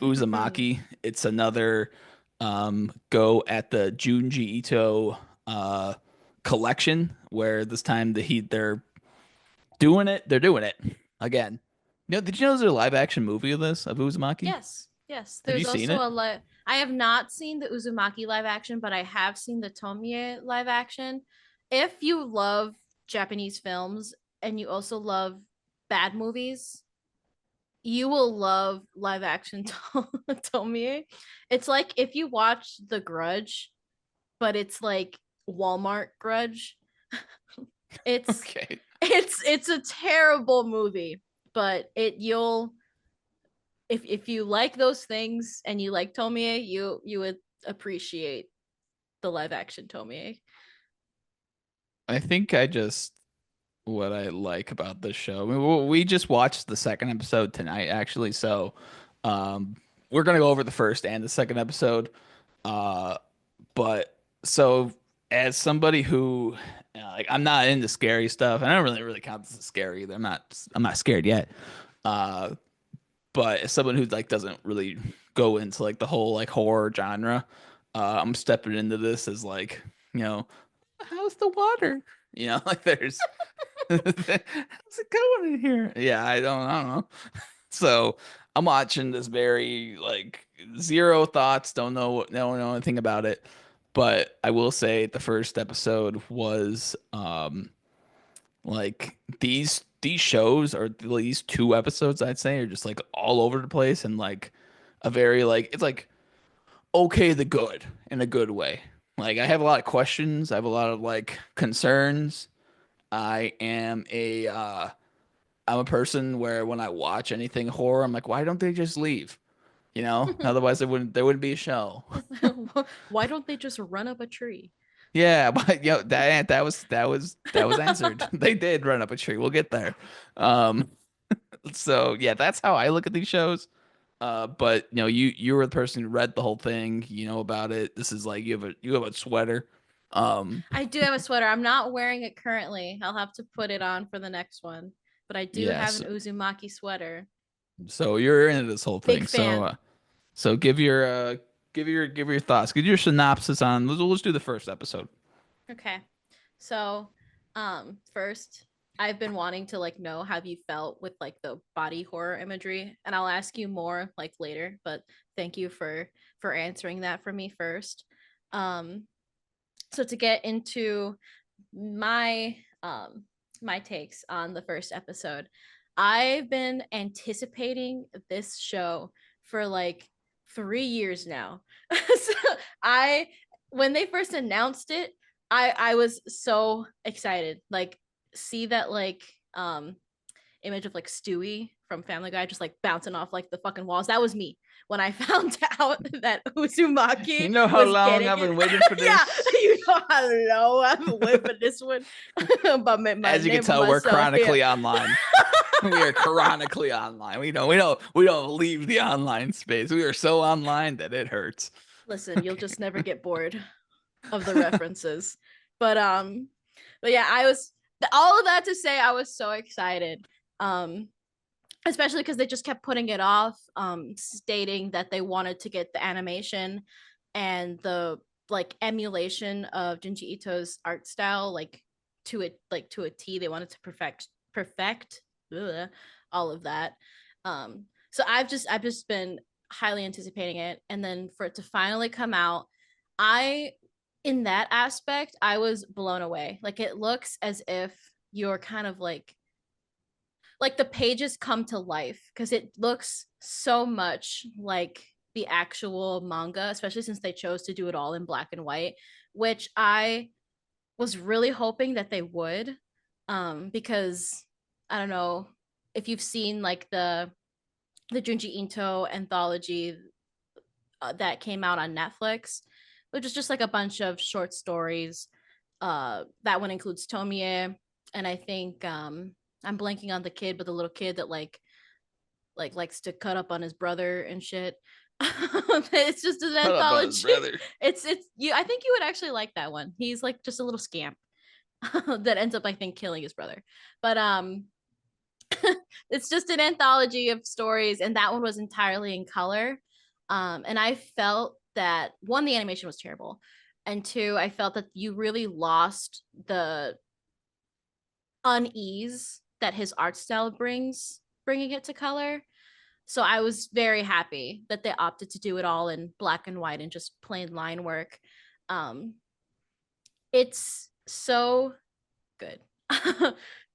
Uzumaki. It's another go at the Junji Ito uh, collection where this time they're doing it. They're doing it again. Did you know there's a live action movie of this of Uzumaki? Yes, yes. Have you There's seen also it? a live. I have not seen the Uzumaki live action, but I have seen the Tomie live action. If you love Japanese films and you also love bad movies, you will love live action Tomie. It's like if you watch The Grudge, but it's like Walmart Grudge. It's Okay. it's a terrible movie, but it you'll if you like those things and you like Tomie, you would appreciate the live action Tomie. I think I just what I like about this show. I mean, we just watched the second episode tonight, actually. So, um, we're gonna go over the first and the second episode. Uh, but so as somebody who, like, I'm not into scary stuff, and I don't really count this as scary either. I'm not scared yet. Uh, but as someone who like doesn't really go into like the whole like horror genre, I'm stepping into this as like, you know, how's the water? Like there's how's it going in here? Yeah, I don't know. So I'm watching this very like zero thoughts, don't know anything about it. But I will say the first episode was like these shows or these two episodes I'd say are just like all over the place and like a very like it's like okay the good in a good way. Like I have a lot of questions, I have a lot of like concerns. I am a I'm a person where when I watch anything horror, I'm like, why don't they just leave? Otherwise there wouldn't be a show. Why don't they just run up a tree? Yeah, but that was answered. They did run up a tree. We'll get there. Um, so yeah, that's how I look at these shows. But you were the person who read the whole thing. You know about it. This is like you have a sweater. Um, I do have a sweater. I'm not wearing it currently. I'll have to put it on for the next one. But I do have yes. an Uzumaki sweater. So you're into this whole Big thing. So fan. so give your thoughts. Give your synopsis on. Let's do the first episode. Okay. So, first, I've been wanting to like know how you felt with like the body horror imagery, and I'll ask you more like later, but thank you for answering that for me first. Um, so to get into my my takes on the first episode, I've been anticipating this show for like 3 years now. So I when they first announced it, I was so excited. Like see that like image of like Stewie from Family Guy just like bouncing off like the fucking walls. That was me when I found out that You Uzumaki know how was long getting I've it. been waiting for Yeah, this. you know how low I've been waiting for this one. But my As you can name for tell, we're myself here. chronically online. We are chronically online. We don't leave the online space. We are so online that it hurts. Listen, you'll Okay. just never get bored of the references. But but yeah, I was all of that to say I was so excited. Um especially because they just kept putting it off, stating that they wanted to get the animation and the like emulation of Junji Ito's art style to a T. They wanted to perfect ugh, all of that. So I've just been highly anticipating it, and then for it to finally come out, I in that aspect I was blown away. Like it looks as if you're kind of like the pages come to life because it looks so much like the actual manga, especially since they chose to do it all in black and white, which I was really hoping that they would. Because I don't know if you've seen like the Junji Ito anthology that came out on Netflix, which is just like a bunch of short stories. That one includes Tomie, and I think I'm blanking on the kid, but the little kid that like likes to cut up on his brother and shit. It's just an Cut up on his anthology. brother. It's you. I think you would actually like that one. He's like just a little scamp that ends up I think killing his brother. But It's just an anthology of stories, and that one was entirely in color. And I felt that one, the animation was terrible, and two, I felt that you really lost the unease that his art style brings, bringing it to color. So I was very happy that they opted to do it all in black and white and just plain line work. Um, it's so good.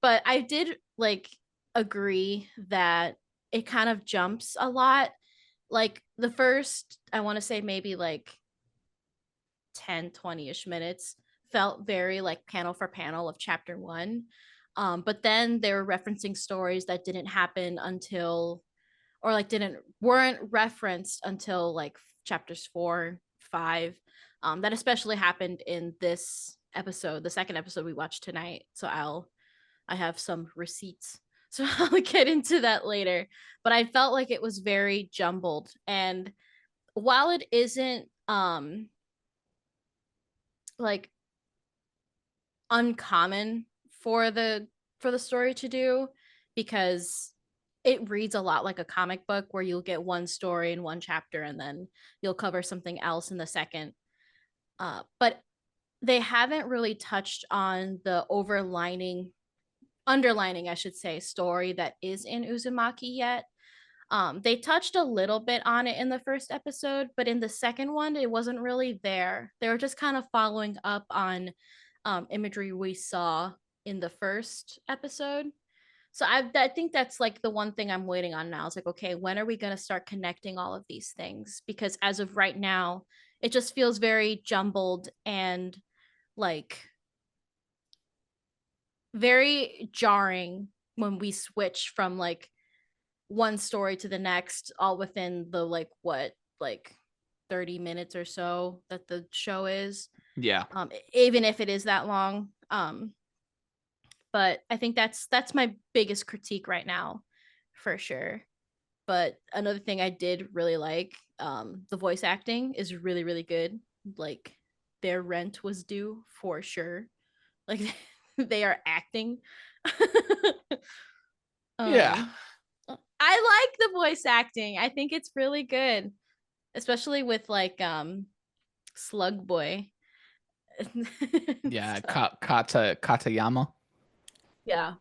But I did like agree that it kind of jumps a lot. Like the first, I want to say maybe like 10, 20-ish minutes felt very like panel for panel of chapter one. But then they were referencing stories that didn't happen until, or like didn't weren't referenced until like chapters 4, 5. That especially happened in this episode, the second episode we watched tonight. So I have some receipts. So I'll get into that later. But I felt like it was very jumbled. And while it isn't like uncommon for the story to do, because it reads a lot like a comic book where you'll get one story in one chapter and then you'll cover something else in the second. But they haven't really touched on the underlining, I should say, story that is in Uzumaki yet. They touched a little bit on it in the first episode, but in the second one, it wasn't really there. They were just kind of following up on imagery we saw in the first episode. So I think that's like the one thing I'm waiting on now. It's like, okay, when are we going to start connecting all of these things? Because as of right now, it just feels very jumbled and like very jarring when we switch from like one story to the next, all within the like 30 minutes or so that the show is. Yeah. Even if it is that long. But I think that's my biggest critique right now, for sure. But another thing I did really like, the voice acting is really, really good. Like their rent was due for sure. Like they are acting. Yeah. um I like the voice acting. I think it's really good, especially with like Slug Boy. Yeah. So, Katayama. yeah.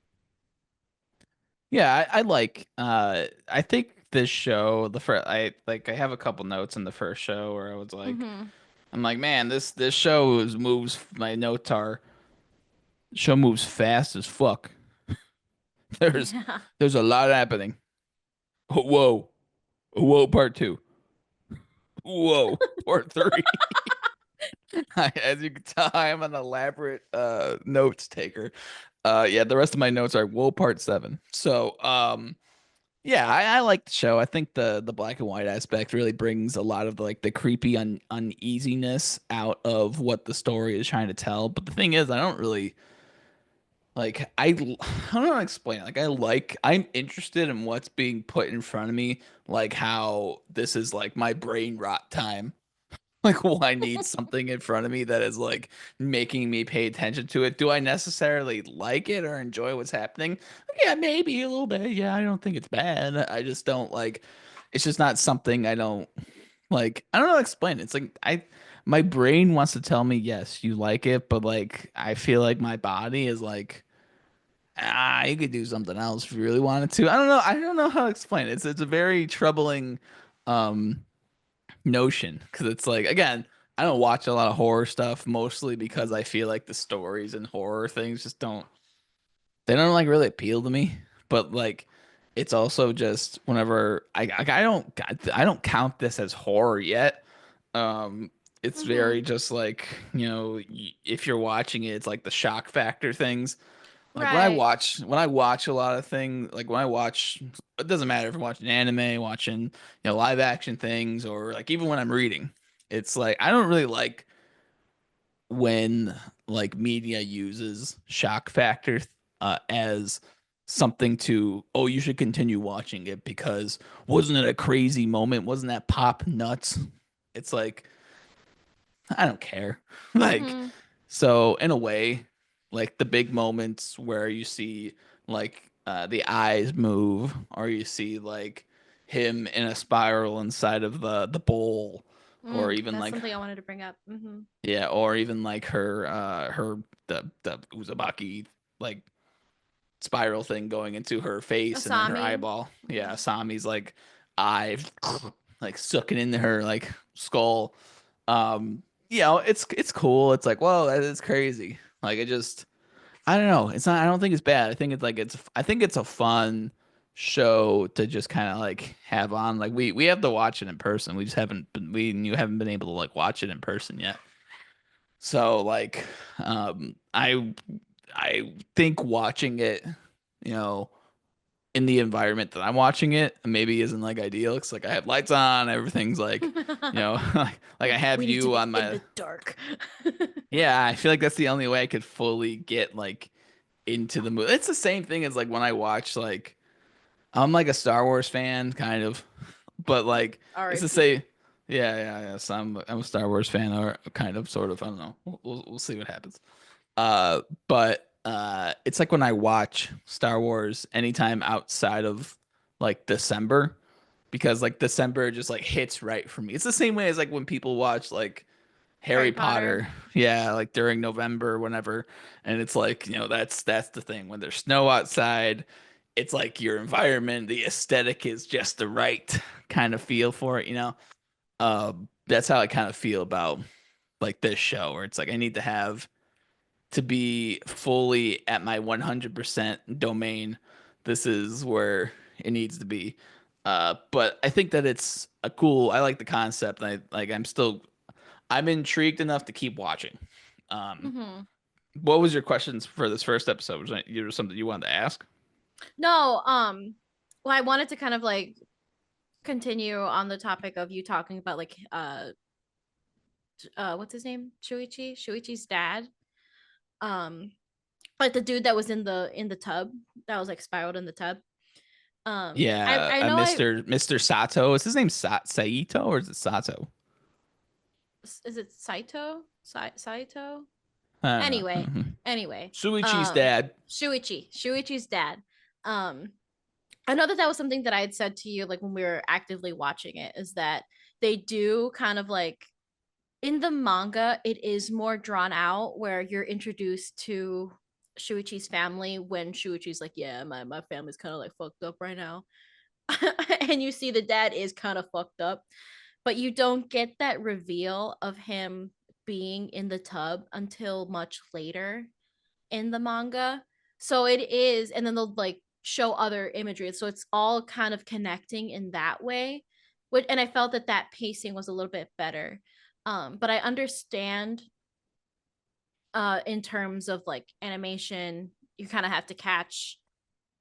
Yeah, I like I think this show the first I have a couple notes in the first show where I was like Mm-hmm. I'm like, man, this show moves my notes are show moves fast as fuck. There's Yeah. there's a lot happening. Whoa. Whoa, part two. Whoa, part three. As you can tell, I am an elaborate notes taker. Yeah, the rest of my notes are whoa, part seven. So yeah, I like the show. I think the black and white aspect really brings a lot of like the creepy uneasiness out of what the story is trying to tell. But the thing is, I don't really like I don't know how to explain it. I'm interested in what's being put in front of me, like how this is like my brain rot time. Like, well, I need something in front of me that is like making me pay attention to it. Do I necessarily like it or enjoy what's happening? Yeah, maybe a little bit. Yeah, I don't think it's bad. I just don't like it's just not something I don't like. I don't know how to explain it. It's like my brain wants to tell me yes, you like it, but like I feel like my body is like you could do something else if you really wanted to. I don't know. I don't know how to explain it. It's a very troubling um notion because it's like again I don't watch a lot of horror stuff mostly because I feel like the stories and horror things just they don't like really appeal to me, but like it's also just whenever I don't count this as horror yet. um it's Mm-hmm. very just like if you're watching it, it's like the shock factor things. Like Right. when I watch a lot of things, like when I watch, it doesn't matter if I'm watching anime, watching, live action things, or like even when I'm reading, it's like I don't really like when like media uses shock factor as something to, oh, you should continue watching it because wasn't it a crazy moment? Wasn't that pop nuts? It's like I don't care. Like, Mm-hmm. so in a way, like the big moments where you see like the eyes move, or you see like him in a spiral inside of the bowl, or even That's like something I wanted to bring up. yeah, or even like her the Uzumaki like spiral thing going into her face and then her Asami. eyeball. Yeah, Mm-hmm. Sami's like eye like sucking into her like skull. You know, it's cool. It's like, whoa, that is crazy. Like it just I don't know. It's not I don't think it's bad. I think it's a fun show to just kind of like have on. Like we have to watch it in person. We just haven't been we and you haven't been able to like watch it in person yet. So like I think watching it, you know, in the environment that I'm watching it maybe isn't like ideal. It's like I have lights on, everything's like, you know, like I have We need to you be on in my the dark. yeah, I feel like that's the only way I could fully get like into the movie. It's the same thing as like when I watch like I'm like a Star Wars fan kind of, but like it's the R.I.P. same. Yeah, yeah, yeah. So I'm a Star Wars fan or kind of sort of. I don't know. We'll see what happens. But it's like when I watch Star Wars anytime outside of like December because like December just like hits right for me. It's the same way as like when people watch like Harry Harry Potter. Potter, yeah, like during November, whenever, and it's like you know that's the thing when there's snow outside, it's like your environment, the aesthetic is just the right kind of feel for it, you know. That's how I kind of feel about like this show, where it's like I need to have to be fully at my 100% domain. This is where it needs to be. But I think that it's a cool. I like the concept. I'm intrigued enough to keep watching. Um, hmm what was your questions for this first episode? Was there something you wanted to ask? No, well, I wanted to kind of like continue on the topic of you talking about like what's his name? Shuichi's dad. Um like the dude that was in the tub that was like spiraled in the tub. Yeah, I know I Mr. Sato. Is his name Saito or is it Sato? is it Saito? I don't know. Anyway, anyway, Suichi's um dad. Shuichi's dad. Um I know that that was something that I had said to you like when we were actively watching it is that they do kind of like in the manga it is more drawn out where you're introduced to Shuichi's family when Shuichi's like, yeah, my family's kind of like fucked up right now. And you see the dad is kind of fucked up, but you don't get that reveal of him being in the tub until much later in the manga. So it is, and then they'll like show other imagery. So it's all kind of connecting in that way. Which, and I felt that that pacing was a little bit better. But I understand in terms of like animation, you kind of have to catch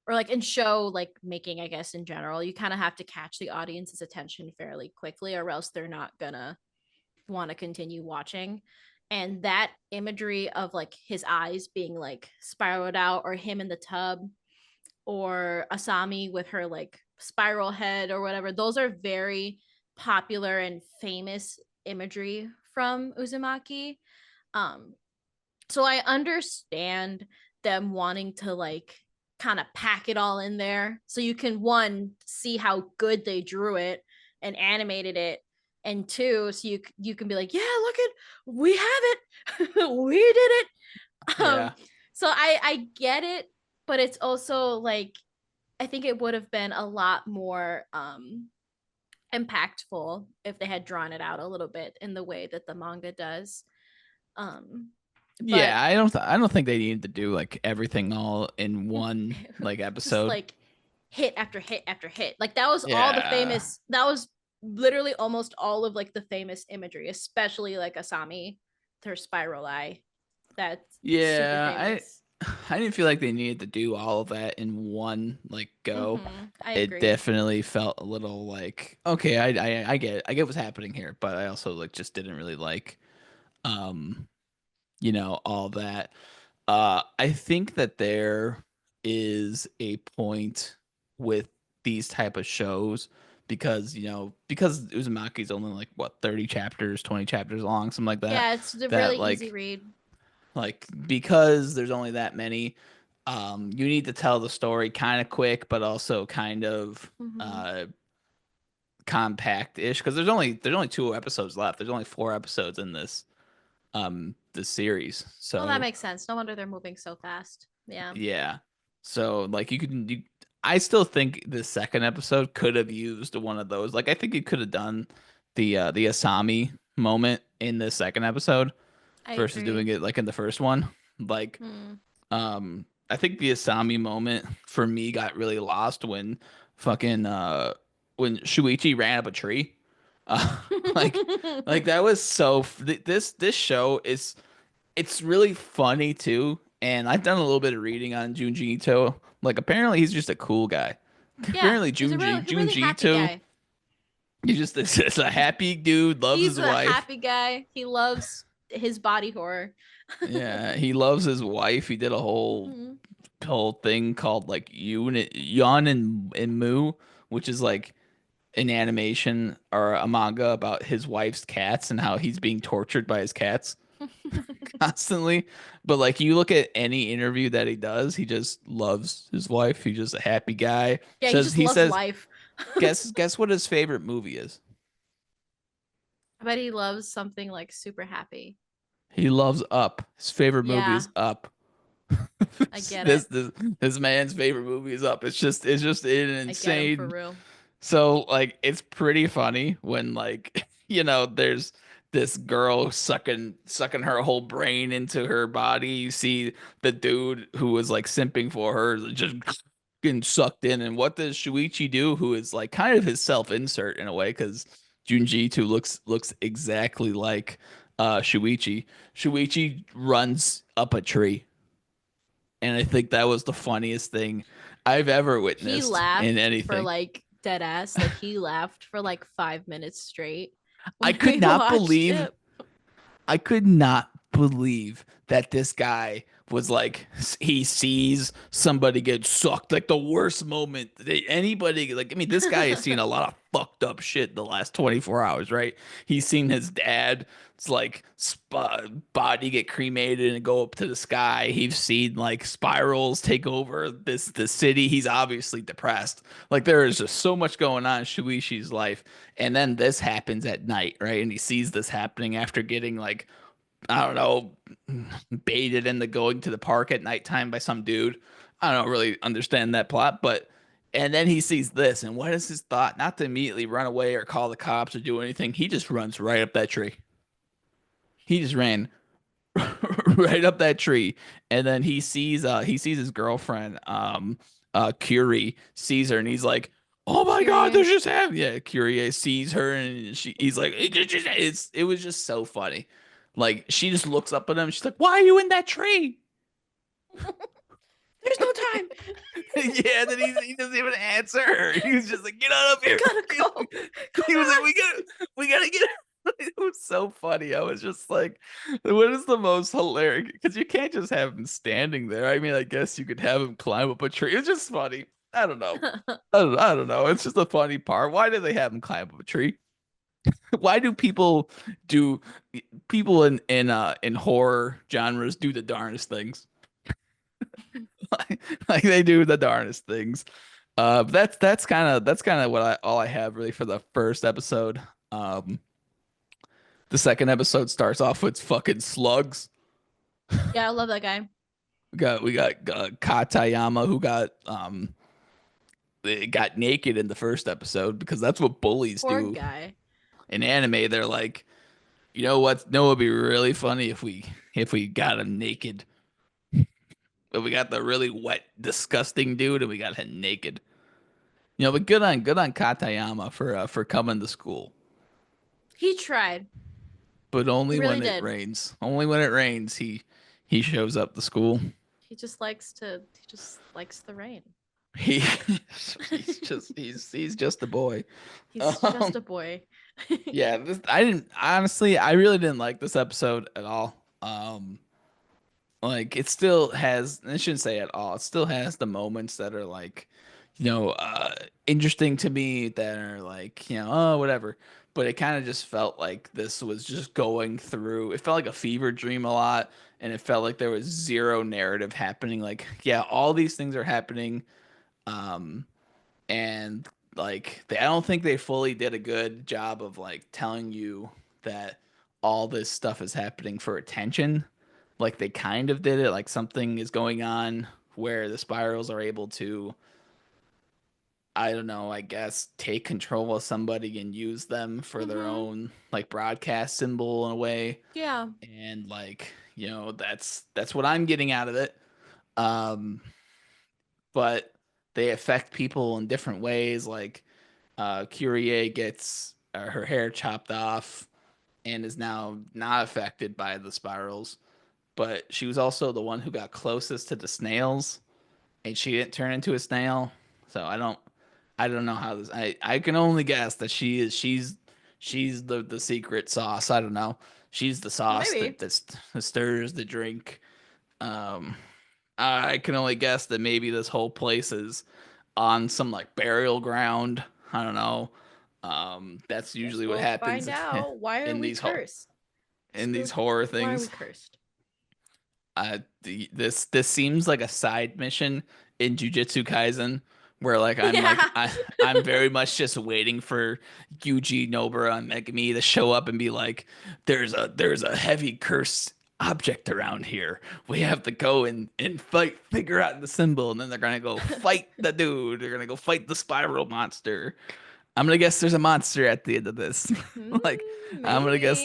or like in show like making, I guess in general, you kind of have to catch the audience's attention fairly quickly, or else they're not gonna want to continue watching. And that imagery of like his eyes being like spiraled out, or him in the tub, or Asami with her like spiral head or whatever, those are very popular and famous imagery from Uzumaki. Um, so I understand them wanting to like kind of pack it all in there so you can one see how good they drew it and animated it, and two so you can be like, yeah, look at, we have it. We did it. um Yeah. so I get it, but it's also like I think it would have been a lot more impactful if they had drawn it out a little bit in the way that the manga does. um but Yeah, I don't think they needed to do like everything all in one like just episode. like hit after hit after hit. Like that was all the Yeah. famous. That was literally almost all of like the famous imagery, especially like Asami, her spiral eye. That's super Yeah, famous. I didn't feel like they needed to do all of that in one like go. I It agree. definitely felt a little like okay, I get what's happening here, but I also like just didn't really like um you know all that. I think that there is a point with these type of shows because you know because Uzumaki's only like what 30 chapters, 20 chapters long, something like that. Yeah, it's a That really easy read. like because there's only that many. You need to tell the story kind of quick, but also kind of Hmm. compact-ish because there's only 2 episodes left. There's only 4 episodes in this series. Well, that So makes sense. No wonder they're moving so fast. Yeah, yeah. So like I still think the second episode could have used one of those. Like I think you could have done the Asami moment in the second episode I versus doing agree. it like in the first one. Like Hmm. I think the Asami moment for me got really lost fucking when Shuichi ran up a tree. Uh, like like that was this show is it's really funny too. And I've done a little bit of reading on Junji Ito. Like apparently he's just a cool guy. Yeah, Apparently he's a really Junji happy Ito, guy. he's just a happy dude, loves He's his a wife. happy guy. He loves his body horror. Yeah, he loves his wife. He did a Mhm. whole thing called like Yun and Mu, which is like an animation or a manga about his wife's cats and how he's being tortured by his cats constantly. But like you look at any interview that he does, he just loves his wife. He's just a happy guy. Yeah, he Says just he loves says life. guess what his favorite movie is. I bet he loves something like super happy. He loves Up. His favorite movie Yeah, is Up. I get This it. this this man's favorite movie is Up. It's just an I get him for insane. real. So like it's pretty funny when like there's this girl sucking her whole brain into her body. You see the dude who was like simping for her just getting sucked in. And what does Shuichi do? Who is like kind of his self-insert in a way because Junji too looks exactly like Shuichi. Shuichi runs up a tree, and I think that was the funniest thing I've ever He witnessed in laughed for anything. like dead ass. Like he laughed for like 5 minutes straight I when could we not watched believe it. I could not believe that this guy was like he sees somebody get sucked like the worst moment that anybody like I mean this guy has seen a lot of fucked up shit in the last 24 hours, right? He's seen his dad's like body get cremated and go up to the sky. He's seen like spirals take over the city. He's obviously depressed. Like there is just so much going on in Shuishi's life. And then this happens at night, right? And he sees this happening after getting like I don't know, baited into going to the park at nighttime by some dude. I don't really understand that plot, but and then he sees this, and what is his thought? Not to immediately run away or call the cops or do anything. He just runs right up that tree. He just ran right up that tree, and then he sees his girlfriend, Curie, sees her, and he's like, "Oh my God, Curious. this just happened!" Yeah, Curie sees her, and he's like, it was just so funny. Like she just looks up at him. She's like, "Why are you in that tree?" There's no time. Yeah, then he doesn't even answer her. He was just like, "Get on up We here." gotta go. Come He was like, on. "We gotta get." It was so funny. I was just like, "What is the most hilarious?" Because you can't just have him standing there. I mean, I guess you could have him climb up a tree. It's just funny. I don't know. I don't know. It's just a funny part. Why do they have him climb up a tree? Why do people in horror genres do the darndest things? Like they do the darndest things. But that's kind of what I all I have really for the first episode. Um, the second episode starts off with fucking slugs. Yeah, I love that guy. We got Katayama who got naked in the first episode because that's what bullies Poor do guy. in anime. They're like, you know what? No, it'd be really funny if we got him naked. But we got the really wet, disgusting dude, and we got him naked. But good on Katayama for coming to school. He tried. But He only really when it did. rains. Only when it rains, he shows up to school. He just likes the rain. He he's just a boy. He's just Um, a boy. yeah, I didn't honestly, I really didn't like this episode at all. Like it still has, I shouldn't say at all. It still has the moments that are like, you know, interesting to me that are like, oh, whatever. But it kind of just felt like this was just going through. It felt like a fever dream a lot, and it felt like there was zero narrative happening. Like, yeah, all these things are happening, um, and like I don't think they fully did a good job of like telling you that all this stuff is happening for attention. Like they kind of did it, like something is going on where the spirals are able to, I don't know, I guess take control of somebody and use them for their Mm-hmm. own like broadcast symbol in a way. Yeah. And like, that's what I'm getting out of it. Um, but they affect people in different ways. Like Kyrie gets her hair chopped off and is now not affected by the spirals. But she was also the one who got closest to the snails, and she didn't turn into a snail. So I don't know how this. I can only guess that she's the secret sauce. I don't know. She's the sauce Maybe. that stirs the drink. Um, I can only guess that maybe this whole place is on some like burial ground. I don't know. That's Guess usually what we'll happens find out. Why are in we these cursed? in these Spook. horror Why are we things. cursed? This seems like a side mission in Jujutsu Kaisen where like Yeah. I'm very much just waiting for Yuji, Nobara, and Megumi to show up and be like, there's a heavy cursed object around here. We have to go and fight, figure out the symbol, and then they're gonna go fight the dude. They're gonna go fight the spiral monster. I'm gonna guess there's a monster at the end of this. Hmm, Like maybe. I'm gonna guess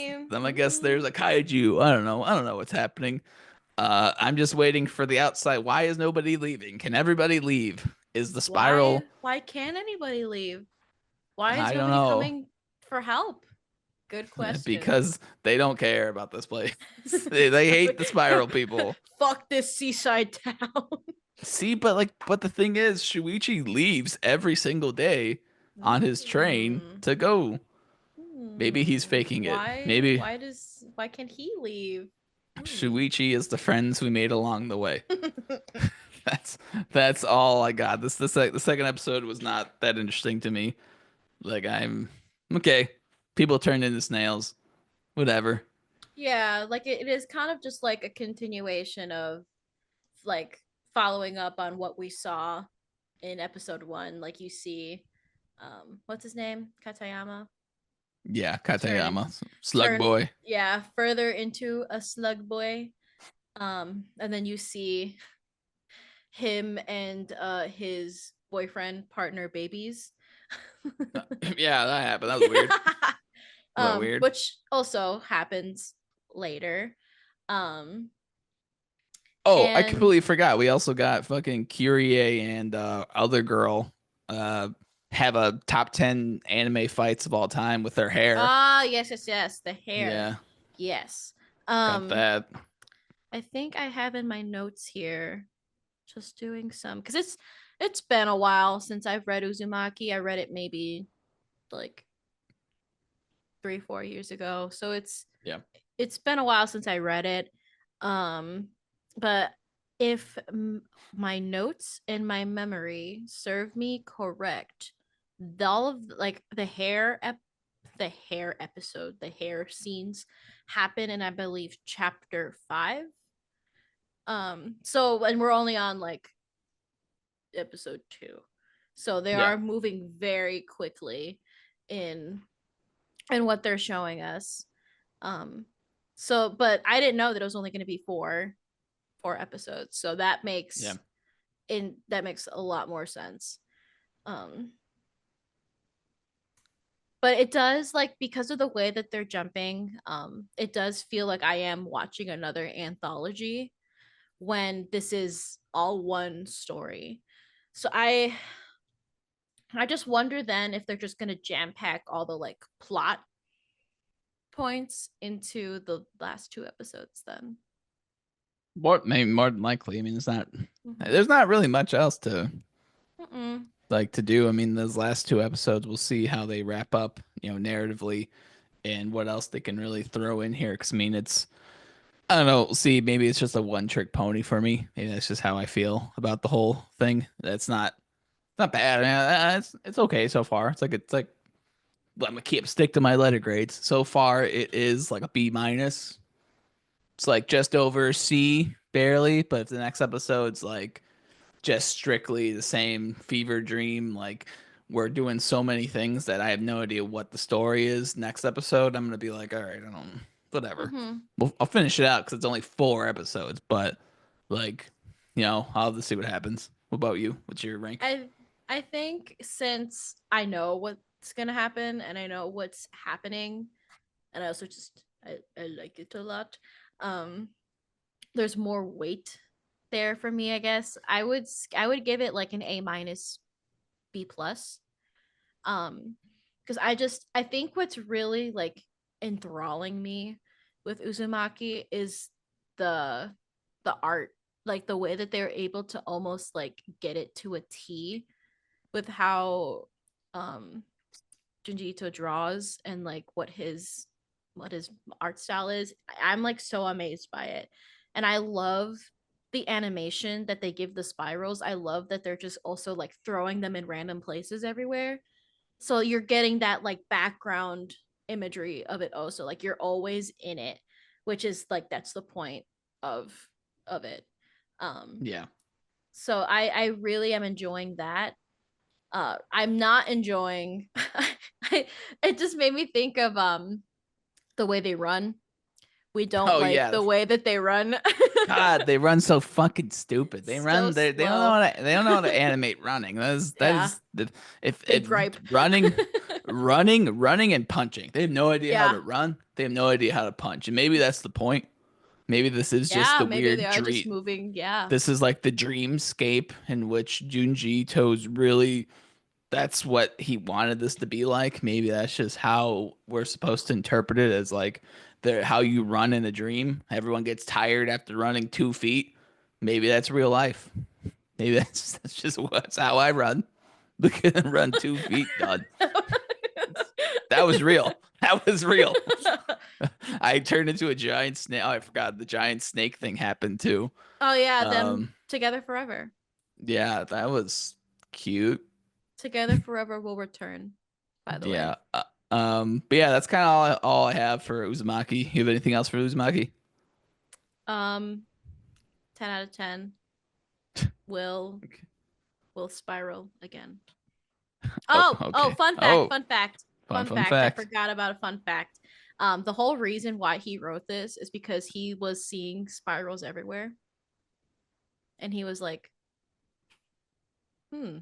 Hmm. there's a kaiju. I don't know. I don't know what's happening. I'm just waiting for the outside. Why is nobody leaving? Can everybody leave? Is the Why? spiral? Why can't anybody leave? Why is I don't nobody know. coming for help? Good question. Because they don't care about this place. They hate the spiral people. Fuck this seaside town. See, but the thing is, Shuichi leaves every single day on his train Hmm. to go. Maybe he's Hmm. faking it. Why? Maybe Why can't he leave? Hmm. Shuichi is the friends we made along the way. That's that's all I got. The second episode was not that interesting to me. Like I'm okay. People turned into snails. Whatever. Yeah, like it is kind of just like a continuation of like following up on what we saw in episode one. Like you see, what's his name? Katayama Yeah, turn Katayama, Slug turn Boy. yeah further into a slug boy. And then you see him and his boyfriend partner babies. Yeah, that happened. That was weird. A little weird. Which also happens later. Um, Oh, I and completely forgot. We also got fucking Kyrie and other girl uh have a top 10 anime fights of all time with their hair. yes, yes, yes, the hair. Yeah, Yes. got Um, that. I think I have in my notes here just doing some because it's been a while since I've read Uzumaki. I read it maybe like 3 4 years ago, so Yeah. it's been a while since I read it. Um, but if my notes and my memory serve me correct, all of like the hair episode, the hair scenes happen in I believe chapter 5. So and we're only on like episode 2. So they Yeah. are moving very quickly in in what they're showing us. Um, so, but I didn't know that it was only going to be four episodes. So Yeah. that makes a lot more sense. Um, but it does like because of the way that they're jumping, it does feel like I am watching another anthology when this is all one story. So I just wonder then if they're just going to jam pack all the like plot points into the last 2 episodes then. Maybe more than likely. I mean, Mm-hmm. there's not really much else to Mm-mm. like to do. I mean, those last 2 episodes, we'll see how they wrap up, narratively and what else they can really throw in here. Because I mean, I don't know. See, maybe it's just a one trick pony for me. Maybe that's just how I feel about the whole thing. That's not not bad. It's okay so far. It's like I'm gonna keep stick to my letter grades. So far, it is like a B minus. It's like just over C, barely. But if the next episode's like just strictly the same fever dream, like we're doing so many things that I have no idea what the story is. Next episode, I'm gonna be like, all right, I don't, whatever. Mm-hmm. I'll finish it out because it's only 4 episodes. But like, I'll have to see what happens. What about you? What's your rank? I I think since I know what's gonna happen and I know what's happening, and I also just I like it a lot. Um, there's more weight there for me, I guess. I would give it like an A minus B plus. Um, because I think what's really like enthralling me with Uzumaki is the the art, like the way that they're able to almost like get it to a T with how um Junji Ito draws and like what his art style is. I'm like so amazed by it. And I love the animation that they give the spirals. I love that they're just also like throwing them in random places everywhere. So you're getting that like background imagery of it also. Like you're always in it, which is like that's the point of of it. Um Yeah. so I really am enjoying that. I'm not enjoying I, it just made me think of the way they run. We don't Oh like yeah. the way that they run. God, they run so fucking stupid. They So run. They don't know slow. how to. They don't know how to animate running. That Yeah, is the if big gripe. running and punching. They have no idea how Yeah. to run. They have no idea how to punch. And maybe that's the point. Maybe this is just Yeah, the maybe they weird are just dream. moving. Yeah. This is like the dreamscape in which Junji Ito's really. That's what he wanted this to be like. Maybe that's just how we're supposed to interpret it as like the how you run in a dream. Everyone gets tired after running 2 feet. Maybe that's real life. Maybe that's just what's how I run. Look at him run 2 feet, done. That was real. That was real. I turned into a giant snake. Oh, I forgot the giant snake thing happened too. Oh yeah, them Um, together forever. yeah, that was cute. Together forever will return, by the way. Yeah. But yeah, that's kind of all I have for Uzumaki. You have anything else for Uzumaki? Um 10 out of 10 will Okay. will spiral again. Oh, Oh, okay. Oh, fun fun fact. I fact. forgot about a fun fact. The whole reason why he wrote this is because he was seeing spirals everywhere, and he was like, "Hmm."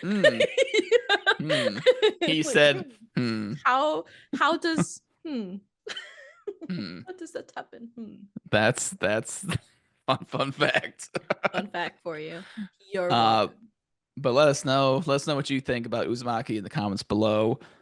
Hmm. Hmm. He Like, said, hmm. how does Hmm. how does that happen? That's fun fact. Fun fact for you. You're Uh, welcome. but let us know. Let us know what you think about Uzumaki in the comments below.